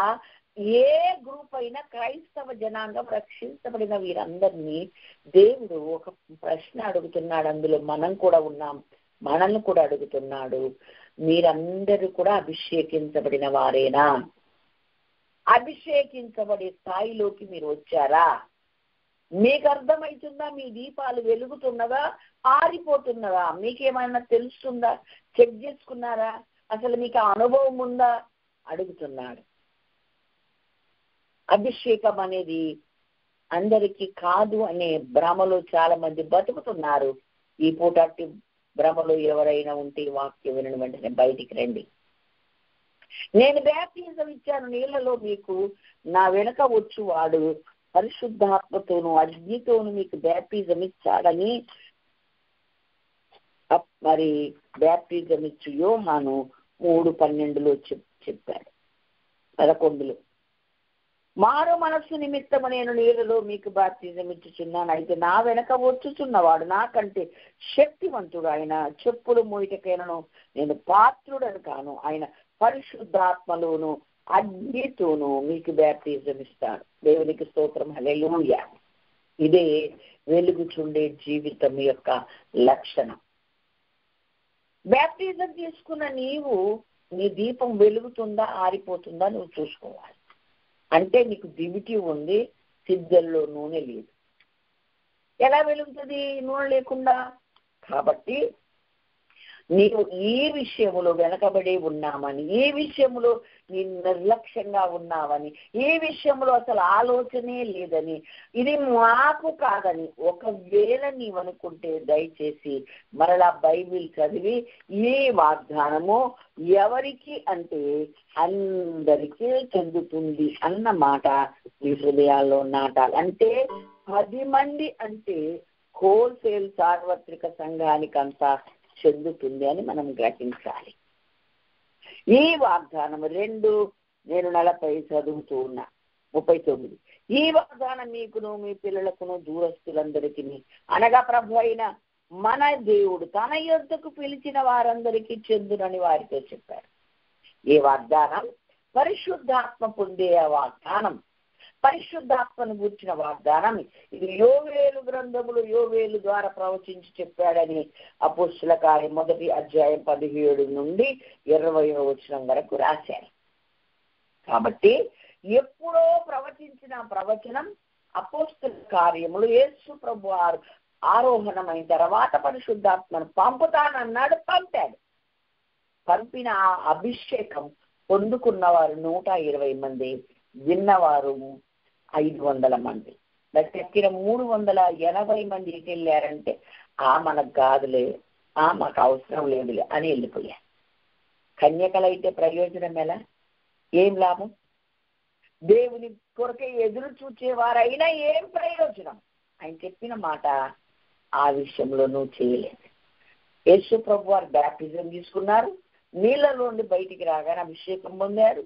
ఏ గ్రూప్ అయినా క్రైస్తవ జనాంగం రక్షించబడిన వీరందరినీ దేవుడు ఒక ప్రశ్న అడుగుతున్నాడు. అందులో మనం కూడా ఉన్నాం. మనల్ని కూడా అడుగుతున్నాడు, మీరందరూ కూడా అభిషేకించబడిన వారేనా? అభిషేకించబడే స్థాయిలోకి మీరు వచ్చారా? మీకు అర్థమవుతుందా? మీ దీపాలు వెలుగుతున్నదా, ఆరిపోతున్నదా? మీకేమైనా తెలుస్తుందా? చెక్ చేసుకున్నారా? అసలు మీకు అనుభవం ఉందా? అడుగుతున్నాడు. అభిషేకం అనేది అందరికీ కాదు అనే భ్రమలో చాలా మంది బతుకుతున్నారు. ఈ పూట భ్రమలో ఎవరైనా ఉంటే వాక్యం వినని వెంటనే బయటికి రండి. నేను బ్యాప్టిజం ఇచ్చాను నీళ్లలో, మీకు నా వెనక వచ్చు వాడు పరిశుద్ధాత్మతోను అగ్నితోను మీకు బ్యాప్టిజం ఇచ్చాడని మరి బ్యాప్టిజం ఇచ్చు యోహాను 3:12 చెప్పాడు. 11 మారు మనస్సు నిమిత్తము నేను నీళ్ళలో మీకు బాప్తిజం ఇచ్చుచున్నాను. అయితే నా వెనక వచ్చుచున్నవాడు నాకంటే శక్తివంతుడు, ఆయన చెప్పులు మోయిటకైనను నేను పాత్రుడను కాను. ఆయన పరిశుద్ధాత్మలోను అగ్నితోను మీకు బ్యాప్తిజం ఇస్తాడు. దేవునికి స్తోత్రం, హల్లెలూయా. ఇదే వెలుగుచుండే జీవితం యొక్క లక్షణం. బ్యాప్టిజం తీసుకున్న నీవు నీ దీపం వెలుగుతుందా ఆరిపోతుందా నువ్వు చూసుకోవాలి. అంటే నీకు దివిటి ఉంది, సిద్ధల్లో నూనె లేదు. ఎలా వెలుగుతుంది నూనె లేకుండా? కాబట్టి నీవు ఈ విషయములో వెనకబడి ఉన్నామని, ఈ విషయములో నీ నిర్లక్ష్యంగా ఉన్నావని, ఈ విషయంలో అసలు ఆలోచనే లేదని, ఇది మాకు కాదని ఒకవేళ నీవనుకుంటే దయచేసి మరలా బైబిల్ చదివి ఈ వాగ్దానము ఎవరికి అంటే అందరికీ చెందుతుంది అన్న మాట ఈ హృదయాల్లో నాటాలి. అంటే 10 మంది అంటే హోల్సేల్ సార్వత్రిక సంఘానికంతా చెందుతుంది అని మనం గ్రహించాలి. ఈ వాగ్దానం 2 నేను 40 చదువుతూ ఉన్నా 39. ఈ వాగ్దానం మీకును మీ పిల్లలకును దూరస్తులందరికీ అనగా ప్రభు అయిన మన దేవుడు తన యొద్దకు పిలిచిన వారందరికీ చెందునని వారితో చెప్పారు. ఈ వాగ్దానం పరిశుద్ధాత్మ పొందే వాగ్దానం, పరిశుద్ధాత్మను గూర్చిన వాగ్దానం. ఇది యోవేలు గ్రంథములు యోవేలు ద్వారా ప్రవచించి చెప్పాడని అపోస్తుల కార్యం 1వ అధ్యాయం 17 నుండి 20వ వచనం వరకు రాశారు. కాబట్టి ఎప్పుడో ప్రవచించిన ప్రవచనం అపోస్తుల కార్యములు యేసు ప్రభు ఆరోహణమైన తర్వాత పరిశుద్ధాత్మను పంపుతానన్నాడు, పంపాడు. పంపిన ఆ అభిషేకం పొందుకున్నవారు 120 మంది, విన్నవారు 500 మంది. ఎక్కిన 380 మంది ఎటు వెళ్ళారంటే మనకు కాదులే, మాకు అవసరం లేదులే అని వెళ్ళిపోయారు. కన్యకలైతే ప్రయోజనం ఎలా? ఏం లాభం? దేవుని కొరకే ఎదురు చూచేవారైనా ఏం ప్రయోజనం? ఆయన చెప్పిన మాట ఆ విషయంలో నువ్వు చేయలేదు. యేసు ప్రభు వారు బ్యాప్టిజం తీసుకున్నారు, నీళ్ళలోండి బయటికి రాగానే అభిషేకం పొందారు,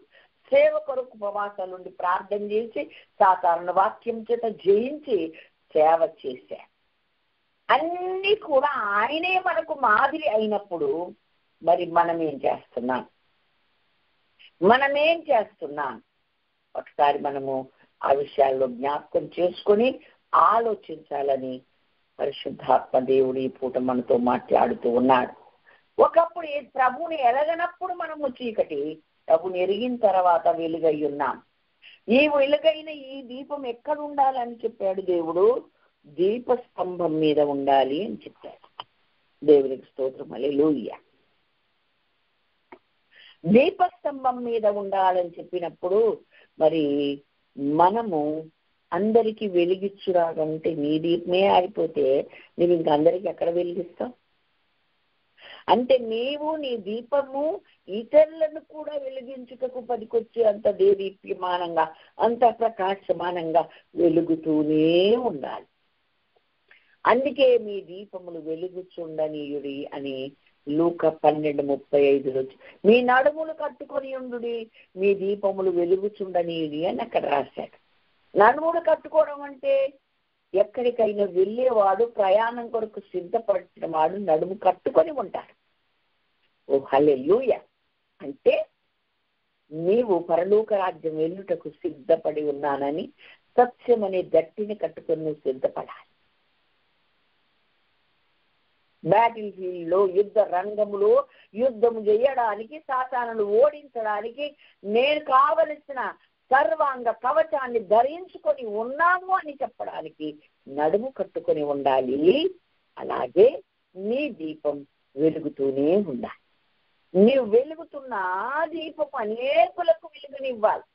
సేవ కొరకు ఉపవాసాల నుండి ప్రార్థన చేసి సాధారణ వాక్యం చేత జయించి సేవ చేశారు. అన్నీ కూడా ఆయనే మనకు మాదిరి అయినప్పుడు మరి మనమేం చేస్తున్నాం? ఒకసారి మనము ఆ విషయాల్లో జ్ఞాపకం చేసుకొని ఆలోచించాలని పరిశుద్ధాత్మ దేవుడు ఈ పూట మనతో మాట్లాడుతూ ఉన్నాడు. ఒకప్పుడు ప్రభుని ఎరగనప్పుడు మనము చీకటి, ప్రభుని ఎరిగిన తర్వాత వెలుగై ఉన్నాం. ఈ వెలుగైన ఈ దీపం ఎక్కడ ఉండాలని చెప్పాడు దేవుడు? దీపస్తంభం మీద ఉండాలి అని చెప్పాడు. దేవునికి స్తోత్రం, హల్లెలూయా. దీపస్తంభం మీద ఉండాలని చెప్పినప్పుడు మరి మనము అందరికీ వెలిగించురాగంటే నీ దీపమే ఆగిపోతే నువ్వు ఇంక అందరికీ ఎక్కడ వెలిగిస్తావు? అంటే నీవు నీ దీపము ఇతరులను కూడా వెలిగించుటకు పనికొచ్చే అంత దేదీప్యమానంగా, అంత ప్రకాశమానంగా వెలుగుతూనే ఉండాలి. అందుకే మీ దీపములు వెలుగుచుండనీయుడి అని లూకా 12:35 మీ నడుములు కట్టుకొని ఉండుడి, మీ దీపములు వెలుగుచుండనీయుడి అని అక్కడ రాశాడు. నడుములు కట్టుకోవడం అంటే ఎక్కడికైనా వెళ్ళేవాడు, ప్రయాణం కొరకు సిద్ధపడిన వాడు నడుము కట్టుకొని ఉంటాడు. ఓ హల్లెలూయా. అంటే నీవు పరలోక రాజ్యం వెళ్ళుటకు సిద్ధపడి ఉన్నానని సత్యం అనే గట్టిని కట్టుకొని నువ్వు సిద్ధపడాలి. బ్యాటిల్ ఫీల్డ్ లో, యుద్ధ రంగములో యుద్ధము చేయడానికి, సాతానును ఓడించడానికి నేను కావలసిన సర్వాంగ కవచాన్ని ధరించుకొని ఉన్నాము అని చెప్పడానికి నడుము కట్టుకొని ఉండాలి. అలాగే నీ దీపం వెలుగుతూనే ఉండాలి. నీవు వెలుగుతున్న ఆ దీపం అనేకులకు వెలుగునివ్వాలి.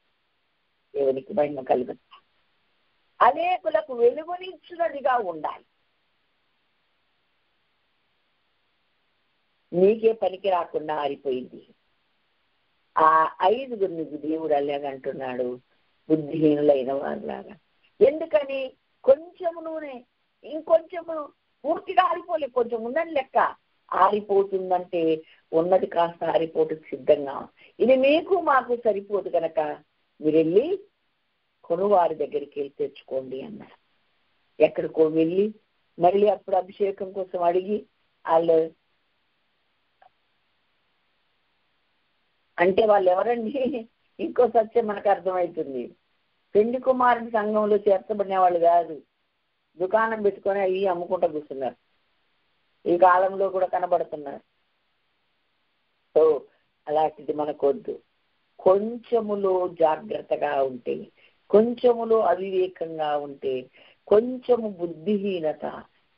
దేవునికి మహిమ కలుగుతుంది. అనేకులకు వెలుగునిచ్చినదిగా ఉండాలి. నీకే పనికి రాకుండా ఆరిపోయింది. ఆ 5గురిని దేవుడు అలాగంటున్నాడు, బుద్ధిహీనులైన వారిలాగా. ఎందుకని? కొంచెము నూనె, ఇంకొంచెము పూర్తిగా ఆరిపోలే, కొంచెం ఉన్నది లెక్క ఆరిపోతుందంటే ఉన్నది కాస్త ఆరిపోటుకు సిద్ధంగా. ఇది మీకు మాకు సరిపోదు కనుక మీరు వెళ్ళి కొనువారి దగ్గరికి వెళ్ళి తెచ్చుకోండి అన్నారు. ఎక్కడికో వెళ్ళి మళ్ళీ అప్పుడు అభిషేకం కోసం అడిగి వాళ్ళు అంటే వాళ్ళు ఎవరండి? ఇంకో సత్యం మనకు అర్థమవుతుంది. పెండి కుమారుని సంఘంలో చేర్చబడిన వాళ్ళు కాదు, దుకాణం పెట్టుకొని అవి అమ్ముకుంటూ కూర్చున్నారు. ఈ కాలంలో కూడా కనబడుతున్నారు. సో అలాంటిది మనకొద్దు. కొంచెములో జాగ్రత్తగా ఉంటే, కొంచెములో అవివేకంగా ఉంటే, కొంచెము బుద్ధిహీనత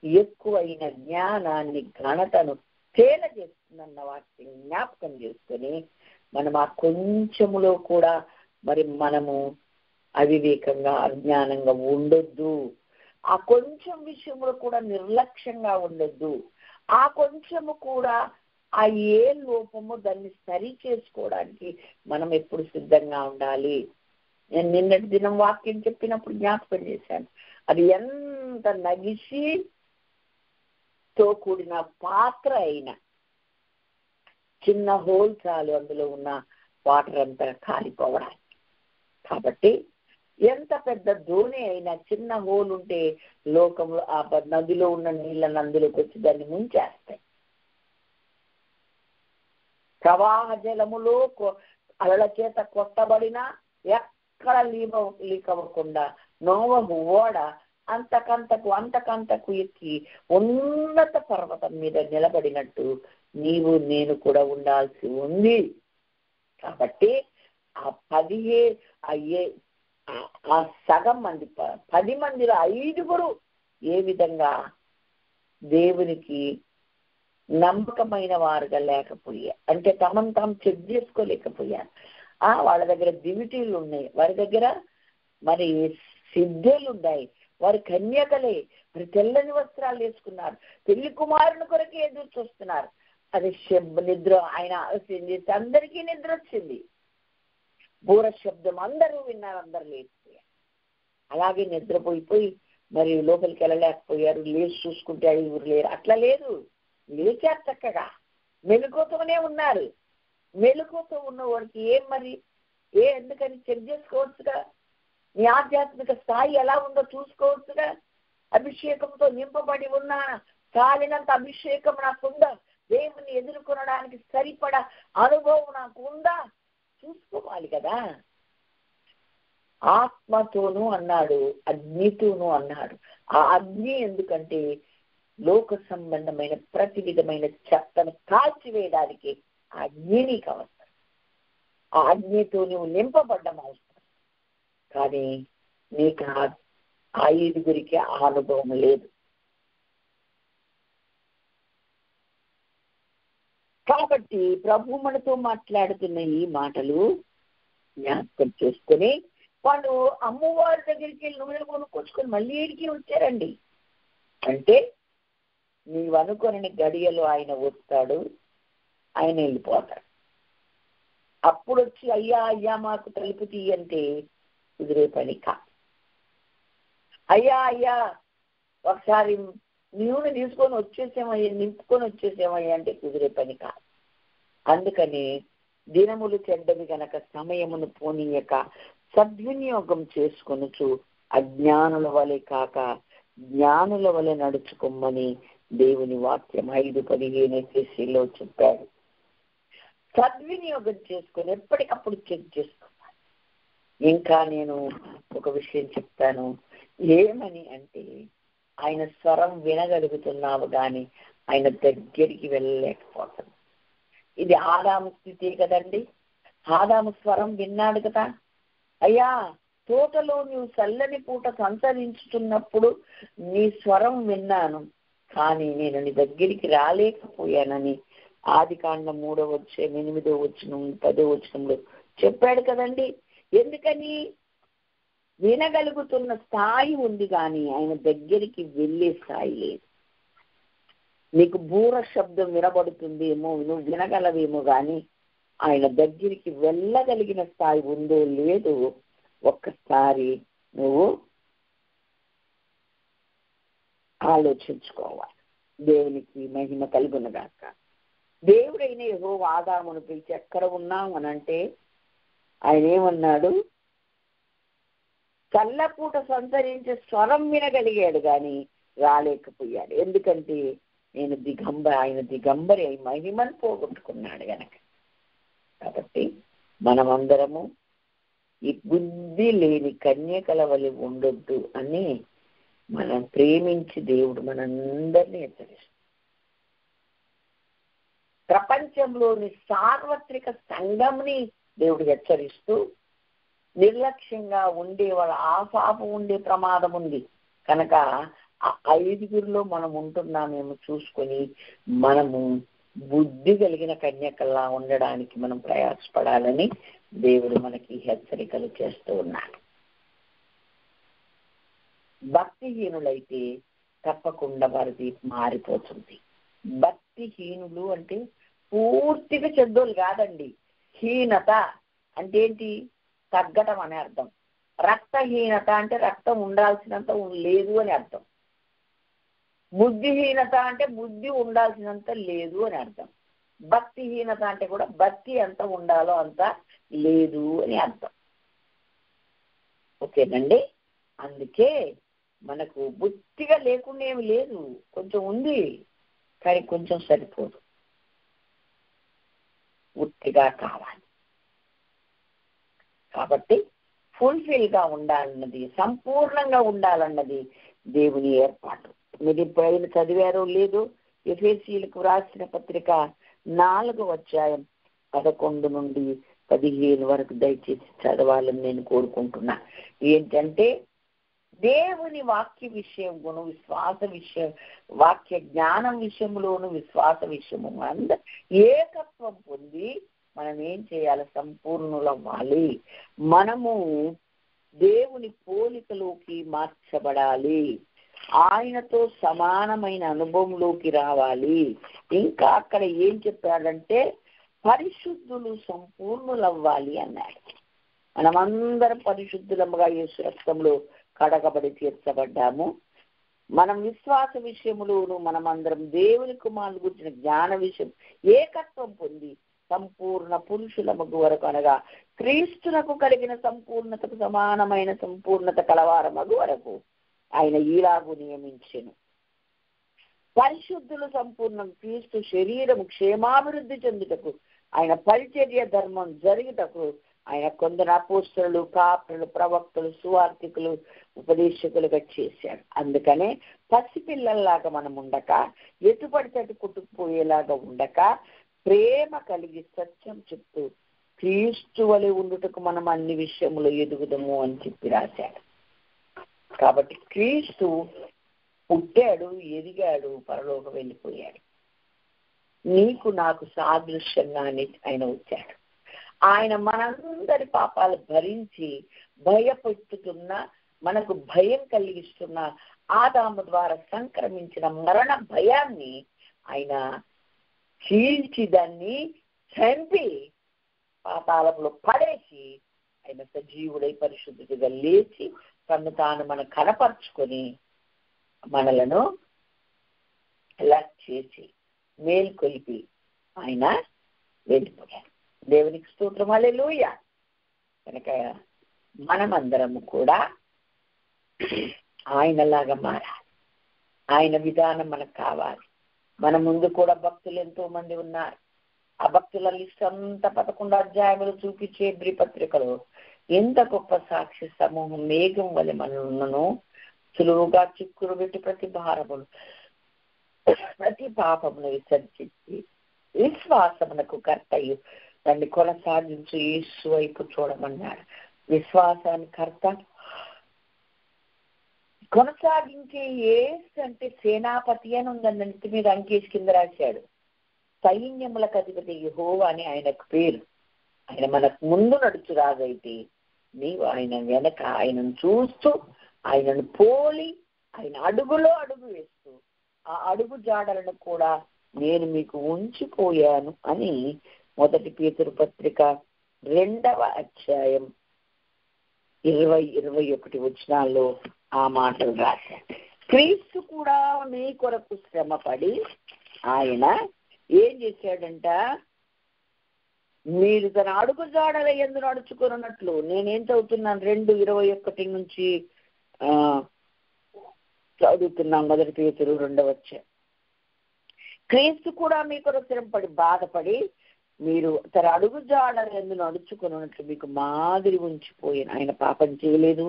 ఎక్కువైన జ్ఞానాన్ని ఘనతను తేలజేస్తుంది. చేస్తుందన్న వాటిని జ్ఞాపకం చేసుకొని మనం ఆ కొంచెములో కూడా మరి మనము అవివేకంగా అజ్ఞానంగా ఉండొద్దు. ఆ కొంచెం విషయంలో కూడా నిర్లక్ష్యంగా ఉండొద్దు. ఆ కొంచెము కూడా ఆ ఏ లోపము దాన్ని సరి చేసుకోవడానికి మనం ఎప్పుడు సిద్ధంగా ఉండాలి. నేను నిన్నటి దినం వాక్యం చెప్పినప్పుడు జ్ఞాపకం చేశాను. అది ఎంత నగిషితో కూడిన పాత్ర అయినా చిన్న హోల్ చాలు అందులో ఉన్న వాటర్ అంతా కాలిపోవడానికి. కాబట్టి ఎంత పెద్ద దోణి అయినా చిన్న హోల్ ఉంటే లోకంలో ఆ నదిలో ఉన్న నీళ్ళని అందులోకి వచ్చి దాన్ని ముంచేస్తాయి. ప్రవాహ జలములో అలల చేత కొట్టబడినా ఎక్కడ లీక్ అవ్వకుండా నోవహు ఓడ అంతకంతకు ఎక్కి ఉన్నత పర్వతం మీద నిలబడినట్టు నీవు నేను కూడా ఉండాల్సి ఉంది. కాబట్టి ఆ సగం మంది 10 మందిలో 5 ఏ విధంగా దేవునికి నమ్మకమైన వారుగా లేకపోయా, అంటే తమను తాము చెక్ చేసుకోలేకపోయారు. వాళ్ళ దగ్గర దివిటీలు ఉన్నాయి, వారి దగ్గర మరి సిద్ధులు ఉన్నాయి, వారి కన్యకలే, మరి తెల్లని వస్త్రాలు వేసుకున్నారు, పెళ్లి కుమారుని కొరకే ఎదురు చూస్తున్నారు. అది నిద్ర ఆయన ఆలస్యం చేసి అందరికీ నిద్ర వచ్చింది. బూర శబ్దం అందరూ విన్నారు, అందరూ లేచిపోయారు. అలాగే నిద్రపోయిపోయి మరి లోపలికి వెళ్ళలేకపోయారు. లేచి చూసుకుంటే 5 లేరు. అట్లా లేదు, లేచారు చక్కగా, మెలకువతోనే ఉన్నారు. మెలకువతో ఉన్న వారికి ఎందుకని చెక్ చేసుకోవచ్చుగా, నీ ఆధ్యాత్మిక స్థాయి ఎలా ఉందో చూసుకోవచ్చుగా. అభిషేకంతో నింపబడి ఉన్నా, చాలినంత అభిషేకం నాకుందా, దేవుని ఎదుర్కొనడానికి సరిపడా అనుభవం నాకు ఉందా చూసుకోవాలి కదా. ఆత్మతోనూ అన్నాడు, అగ్నితోనూ అన్నాడు. ఆ అగ్ని ఎందుకంటే లోక సంబంధమైన ప్రతి విధమైన చెత్తను కాల్చివేయడానికి ఆ అగ్ని నీకు అవసరం. ఆ అగ్నితో నువ్వు నింపబడ్డం అవసరం. కానీ నీకు ఆ 5 ఆ అనుభవం లేదు. కాబట్టి ప్రభు మనతో మాట్లాడుతున్న ఈ మాటలు జ్ఞాపకం చేసుకొని వాళ్ళు అమ్మవారి దగ్గరికి వెళ్ళి నూనె కొనుక్కొచ్చుకొని మళ్ళీ ఏడికి వచ్చారండి. అంటే నీవు అనుకుని గడియలో ఆయన వస్తాడు, ఆయన వెళ్ళిపోతాడు. అప్పుడు వచ్చి అయ్యా మాకు తలుపు తీయంటే కుదిరే పని కాదు. అయ్యా ఒకసారి నూనె తీసుకొని వచ్చేసేమయ్యా, నింపుకొని వచ్చేసేమయ్యా అంటే కుదిరే పని కాదు. అందుకని దినములు చెడ్డవి గనక సమయమును పోనీయక సద్వినియోగం చేసుకొనుచు అజ్ఞానుల వలె కాక జ్ఞానుల వలె నడుచుకోమని దేవుని వాక్యం 5:15 చెప్పాడు. సద్వినియోగం చేసుకొని ఎప్పటికప్పుడు చెక్ చేసుకోవాలి. ఇంకా నేను ఒక విషయం చెప్తాను. ఏమని అంటే, ఆయన స్వరం వినగలుగుతున్నావు కానీ ఆయన దగ్గరికి వెళ్ళలేకపోతాను. ఇది ఆదాము స్థితి కదండి. ఆదాము స్వరం విన్నాడు కదా. అయ్యా తోటలో నువ్వు చల్లని పూట సంచరించుతున్నప్పుడు నీ స్వరం విన్నాను, కానీ నేను నీ దగ్గరికి రాలేకపోయానని ఆదికాండం 3వ అధ్యాయం 8వ వచనం 10వ వచనంలో చెప్పాడు కదండి. ఎందుకని? వినగలుగుతున్న స్థాయి ఉంది కానీ ఆయన దగ్గరికి వెళ్ళే స్థాయి లేదు. నీకు బూర శబ్దం వినబడుతుందేమో, నువ్వు వినగలవేమో కానీ ఆయన దగ్గరికి వెళ్ళగలిగిన స్థాయి ఉందో లేదో ఒక్కసారి నువ్వు ఆలోచించుకోవాలి. దేవునికి మహిమ కలుగునగాక. దేవుడైన యెహోవా ఆదామును పిలిచి ఎక్కడ ఉన్నావు అని అంటే ఆయన ఏమన్నాడు? చల్లపూట సంచరించే స్వరం వినగలిగాడు కానీ రాలేకపోయాడు. ఎందుకంటే ఆయన దిగంబరి అయి మహిమను పోగొట్టుకున్నాడు గనక. కాబట్టి మనమందరము ఈ బుద్ధి లేని కన్యకల వలె ఉండొద్దు అని మనం ప్రేమించి దేవుడు మనందరినీ హెచ్చరిస్తాడు. ప్రపంచంలోని సార్వత్రిక సంఘంని దేవుడు హెచ్చరిస్తూ, నిర్లక్ష్యంగా ఉండే వాళ్ళ ఆశాపం ఉండే ప్రమాదం ఉంది కనుక ఆ 5 మనం ఉంటున్నామేమో చూసుకొని మనము బుద్ధి కలిగిన కన్యకల్లా ఉండడానికి మనం ప్రయాసపడాలని దేవుడు మనకి హెచ్చరికలు చేస్తూ ఉన్నాడు. భక్తిహీనులైతే తప్పకుండా వారిది మారిపోతుంది. భక్తిహీనులు అంటే పూర్తిగా చెడ్డోళ్ళు కాదండి. హీనత అంటే ఏంటి? తగ్గటం అనే అర్థం. రక్తహీనత అంటే రక్తం ఉండాల్సినంత లేదు అని అర్థం. బుద్ధిహీనత అంటే బుద్ధి ఉండాల్సినంత లేదు అని అర్థం. భక్తిహీనత అంటే కూడా భక్తి ఎంత ఉండాలో అంత లేదు అని అర్థం. ఓకేనండి. అందుకే మనకు బుద్ధిగా లేకుండా ఏమి లేదు, కొంచెం ఉంది కానీ కొంచెం సరిపోదు, పూర్తిగా కావాలి. కాబట్టి ఫుల్ఫిల్గా ఉండాలన్నది, సంపూర్ణంగా ఉండాలన్నది దేవుని ఏర్పాటు. మీరు ఎప్పుడైనా చదివారో లేదు, ఎఫెసీయులకు రాసిన పత్రిక 4వ అధ్యాయం 11 నుండి 15 వరకు దయచేసి చదవాలని నేను కోరుకుంటున్నా. ఏంటంటే దేవుని వాక్య విషయంలోను, విశ్వాస విషయం, వాక్య జ్ఞానం విషయంలోను, విశ్వాస విషయము అందరూ ఏకత్వం పొంది మనం ఏం చేయాలి? సంపూర్ణులవ్వాలి. మనము దేవుని పోలికలోకి మార్చబడాలి. ఆయనతో సమానమైన అనుభవంలోకి రావాలి. ఇంకా అక్కడ ఏం చెప్పాడంటే పరిశుద్ధులు సంపూర్ణులవ్వాలి అన్నాడు. మనమందరం పరిశుద్ధులముగా యేసు రక్తంలో కడగబడి తీర్చబడ్డాము. మనం విశ్వాస విషయములోను మనమందరం దేవుని కుమారుని గురించిన జ్ఞాన విషయం ఏకత్వం పొంది సంపూర్ణ పురుషులమగు వరకు, అనగా క్రీస్తునకు కలిగిన సంపూర్ణతకు సమానమైన సంపూర్ణత కలవారమగు వరకు ఆయన ఈలాగు నియమించెను. పరిశుద్ధులు సంపూర్ణం క్రీస్తు శరీరము క్షేమాభివృద్ధి చెందుటకు, ఆయన పరిచర్య ధర్మం జరుగుటకు ఆయన కొందరు అపోస్తలులు, కాపరులు, ప్రవక్తలు, సువార్థికులు, ఉపదేశకులుగా చేశాడు. అందుకనే పసిపిల్లల్లాగా మనం ఉండక, ఎటుపడితేటు కొట్టుకుపోయేలాగా ఉండక, ప్రేమ కలిగి సత్యం చెప్తూ క్రీస్తు వలె ఉండుటకు మనం అన్ని విషయములు ఎదుగుదము అని చెప్పి రాశాడు. కాబట్టి క్రీస్తు పుట్టాడు, ఎదిగాడు, పరలోకం వెళ్ళిపోయాడు. నీకు నాకు సాదృశ్యంగానే ఆయన వచ్చాడు. ఆయన మనందరి పాపాలు భరించి భయపెట్టుతున్న, మనకు భయం కలిగిస్తున్న ఆదాము ద్వారా సంక్రమించిన మరణ భయాన్ని ఆయన చీల్చి దాన్ని చంపి పాతాళంలో పడేసి ఆయన సజీవుడై పరిశుద్ధుడిగా లేచి తను తాను మనం కనపరుచుకొని మనలను లక్ చేసి మేల్కొలిపి ఆయన వెళ్ళిపోయాడు. దేవునికి స్తోత్రం, హల్లెలూయా. కనుక మనమందరము కూడా ఆయనలాగా మారాలి. ఆయన విధానం మనకు కావాలి. మన ముందు కూడా భక్తులు ఎంతో మంది ఉన్నారు. ఆ భక్తుల లిస్ట్ అంతా 11 అధ్యాయములు చూపించే హెబ్రీ పత్రికలో ఎంత గొప్ప సాక్షి సమూహం మేఘం వలె మనను సులువుగా చిక్కులు పెట్టి ప్రతి భారమును ప్రతి పాపమును విసర్జించి విశ్వాసమునకు కర్తయు దాన్ని కొనసాగించు యేసు వైపు చూడమన్నాడు. విశ్వాసానికి కర్త కొనసాగించే యేసు అంటే సేనాపతి అని ఉందండి. ఇంటి మీద అంకేసి కింద రాశాడు. సైన్యములకు అధిపతి యెహోవా అని ఆయనకు పేరు. ఆయన మనకు ముందు నడుచు రాగైతే నీవు ఆయన వెనక ఆయనను చూస్తూ, ఆయనను పోలి, ఆయన అడుగులో అడుగు వేస్తూ ఆ అడుగు జాడలను కూడా నేను మీకు ఉంచిపోయాను అని 1 పేతురు పత్రిక 2వ అధ్యాయం 20-21 వచనాల్లో ఆ మాటలు రాశారు. క్రీస్తు కూడా మీ కొరకు శ్రమపడి ఆయన ఏం చేశాడంట? మీరు తన అడుగు జాడల యందు నడుచుకున్నట్లు. నేనేం చదువుతున్నాను? 2:21 నుంచి చదువుతున్నాం. 1 పేతురు 2వ అధ్యాయం. క్రీస్తు కూడా మీ కొరకు శ్రమపడి బాధపడి మీరు తన అడుగు జాడల యందు నడుచుకున్నట్లు మీకు మాదిరి ఉంచిపోయాను. ఆయన పాపం చేయలేదు,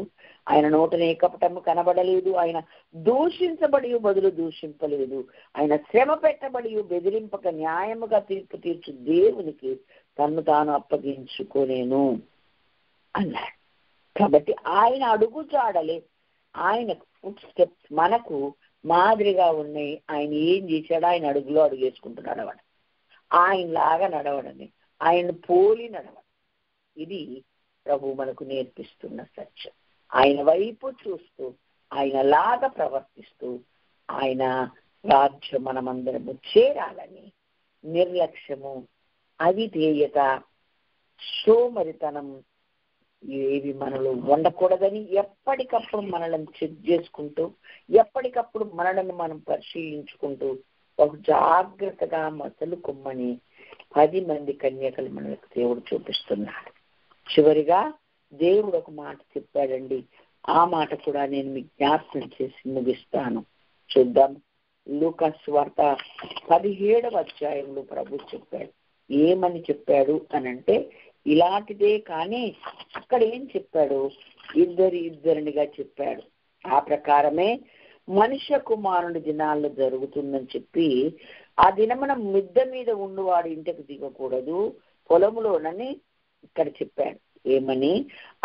ఆయన నోటనే కపటము కనబడలేదు, ఆయన దూషించబడి బదులు దూషింపలేదు, ఆయన శ్రమ పెట్టబడి బెదిరింపక న్యాయముగా తీర్పు తీర్చు దేవునికి తన్ను తాను అప్పగించుకోలేను అన్నాడు. కాబట్టి ఆయన అడుగు జాడలే, ఆయన ఫుట్ స్టెప్స్ మనకు మాదిరిగా ఉన్నాయి. ఆయన ఏం చేశాడు? ఆయన అడుగులో అడుగు వేసుకుంటున్నాడు. అన్నమాట. ఆయనలాగా నడవడమే, ఆయన పోలి నడవడం. ఇది ప్రభు మనకు నేర్పిస్తున్న సత్యం. ఆయన వైపు చూస్తూ ఆయనలాగా ప్రవర్తిస్తూ ఆయన రాజ్యం మనమందరము చేరాలని నిర్లక్ష్యము, అవిధేయత, సోమరితనం ఏవి మనలో ఉండకూడదని ఎప్పటికప్పుడు మనల్ని చెక్ చేసుకుంటూ, ఎప్పటికప్పుడు మనల్ని మనం పరిశీలించుకుంటూ ఒక జాగ్రత్తగా మసలుకొమ్మని 10 మంది కన్యకలు మనకు దేవుడు చూపిస్తున్నాడు. చివరిగా దేవుడు ఒక మాట చెప్పాడండి. ఆ మాట కూడా నేను మీకు జ్ఞాపకం చేసి ముగిస్తాను. చూద్దాం. లూకా సువార్త 17వ అధ్యాయంలో ప్రభు చెప్పాడు. ఏమని చెప్పాడు అనంటే ఇలాంటిదే, కానీ అక్కడ ఏం చెప్పాడు? ఇద్దరినిగా చెప్పాడు. ఆ ప్రకారమే మనుష్య కుమారుని దినాల్లో జరుగుతుందని చెప్పి, ఆ దినమున మిద్దె మీద ఉండువాడు ఇంటికి దిగకూడదు, పొలములోనని ఇక్కడ చెప్పాడు. ఏమని?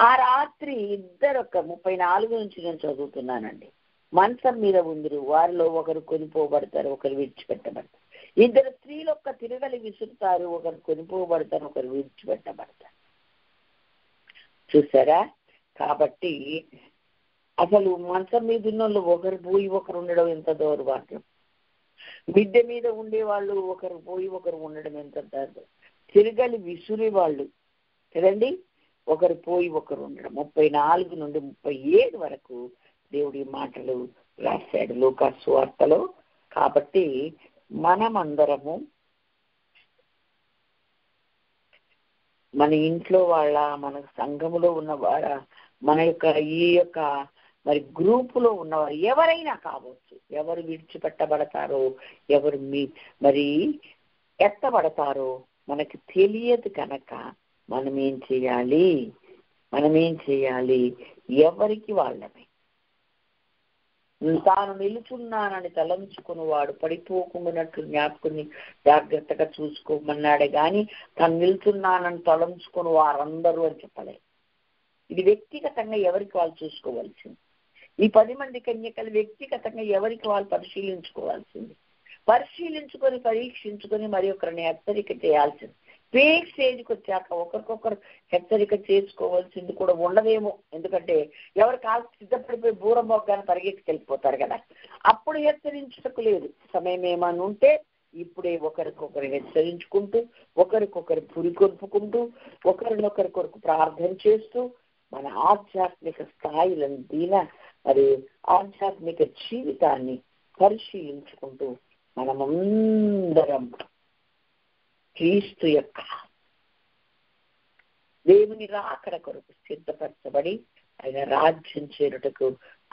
ఆ రాత్రి ఇద్దరు, 34 నుంచి నేను చదువుతున్నానండి, మంచం మీద ఉందిరు, వారిలో ఒకరు కొనిపోబడతారు, ఒకరు విడిచిపెట్టబడతారు. 2 స్త్రీలు ఒక్క తిరగలి విసురుతారు, ఒకరు కొనిపోబడతారు, ఒకరు విడిచిపెట్టబడతారు. చూసారా? కాబట్టి అసలు మంచం మీద ఉన్న వాళ్ళు ఒకరు పోయి ఒకరు ఉండడం ఎంత దౌర్భాగ్యం. మిద్దె మీద ఉండేవాళ్ళు ఒకరు పోయి ఒకరు ఉండడం ఎంత దౌర్భాగ్యం. తిరగలి విసురే వాళ్ళు కదండి, ఒకరు పోయి ఒకరు ఉండడం. 34 నుండి 37 వరకు దేవుడి మాటలు రాశాడు లూకా సువార్తలో. కాబట్టి మనమందరము మన ఇంట్లో వాళ్ళ, మన సంఘములో ఉన్నవాళ్ళ, మన యొక్క ఈ యొక్క మరి గ్రూపులో ఉన్నవారు ఎవరైనా కావచ్చు, ఎవరు విడిచిపెట్టబడతారో, ఎవరు మరి ఎత్తబడతారో మనకి తెలియదు కనుక మనం ఏం చేయాలి? ఎవరికి వాళ్ళమే. తాను నిలుచున్నానని తలంచుకుని వాడు పడిపోకుండానట్లు జ్ఞాపకుని జాగ్రత్తగా చూసుకోమన్నాడే గాని తాను నిలుచున్నానని తలంచుకుని వారందరూ అని చెప్పలేదు. ఇది వ్యక్తిగతంగా ఎవరికి వాళ్ళు చూసుకోవాల్సింది. ఈ 10 మంది కన్యకలు వ్యక్తిగతంగా ఎవరికి వాళ్ళు పరిశీలించుకోవాల్సింది. పరిశీలించుకొని పరీక్షించుకొని మరి ఒకరిని హెచ్చరిక చేయాల్సింది. పేక్ స్టేజ్కి వచ్చాక ఒకరికొకరు హెచ్చరిక చేసుకోవాల్సింది కూడా ఉండదేమో. ఎందుకంటే ఎవరు కాలు సిద్ధపడిపోయి బూరం మొగ్గాన్ని పరిగెత్తుకెళ్ళిపోతారు కదా, అప్పుడు హెచ్చరించటకు లేదు. సమయం ఏమని ఉంటే ఇప్పుడే ఒకరికొకరు హెచ్చరించుకుంటూ, ఒకరికొకరు పురికొల్పుకుంటూ, ఒకరినొకరి కొరకు ప్రార్థన చేస్తూ మన ఆధ్యాత్మిక స్థాయిలను మరి ఆధ్యాత్మిక జీవితాన్ని పరిశీలించుకుంటూ మనమందరం క్రీస్తు యొక్క దేవుని రాకడ కొరకు సిద్ధపరచబడి ఆయన రాజ్యం చేరుటకు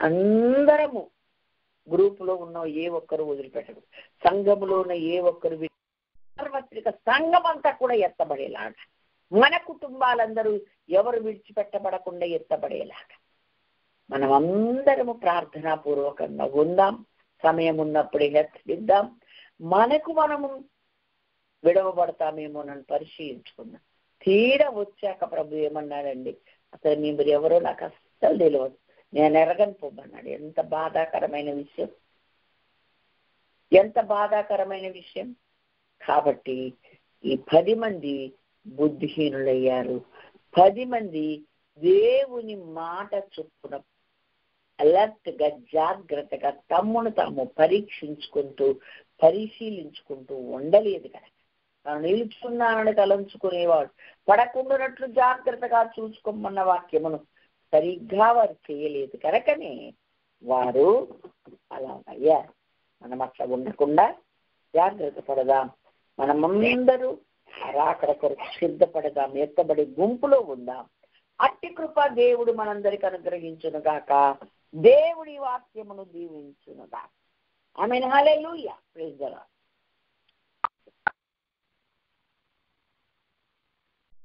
అందరము గ్రూపులో ఉన్న ఏ ఒక్కరు వదిలిపెట్టరు, సంఘములో ఉన్న ఏ ఒక్కరు, సార్వత్రిక సంఘం అంతా కూడా ఎత్తబడేలాగా, మన కుటుంబాలందరూ ఎవరు విడిచిపెట్టబడకుండా ఎత్తబడేలాగా మనం అందరము ప్రార్థనాపూర్వకంగా ఉందాం. సమయం ఉన్నప్పుడే హెచ్చరిద్దాం. మనకు మనము విడవబడతామేమోనని పరిశీలించుకుందాం. తీరా వచ్చాక ప్రభు ఏమన్నాడండి, అసలు మీరు ఎవరో నాకు అస్సలు తెలియదు, నేను ఎరగని పొమ్మన్నాడు. ఎంత బాధాకరమైన విషయం, ఎంత బాధాకరమైన విషయం. కాబట్టి ఈ 10 మంది బుద్ధిహీనులయ్యారు. 10 మంది దేవుని మాట చొప్పున అలర్ట్గా, జాగ్రత్తగా తమ్మును తాము పరీక్షించుకుంటూ పరిశీలించుకుంటూ ఉండలేదు కనుక తాను నిలుచున్నానని తలంచుకునేవాడు పడకుండానట్లు జాగ్రత్తగా చూసుకోమన్న వాక్యమును సరిగ్గా వారు చేయలేదు కనుకనే వారు అలా అయ్యారు. మనం అట్లా ఉండకుండా జాగ్రత్త పడదాం. మనమందరూ రాకడ కొరకు సిద్ధపడదాం, ఎత్తబడి గుంపులో ఉందాం. అట్టి కృప దేవుడు మనందరికి అనుగ్రహించును గాక. దేవుడి వాక్యమును దీవించును గాక. ఆమేన్. హల్లెలూయా. Praise the lord.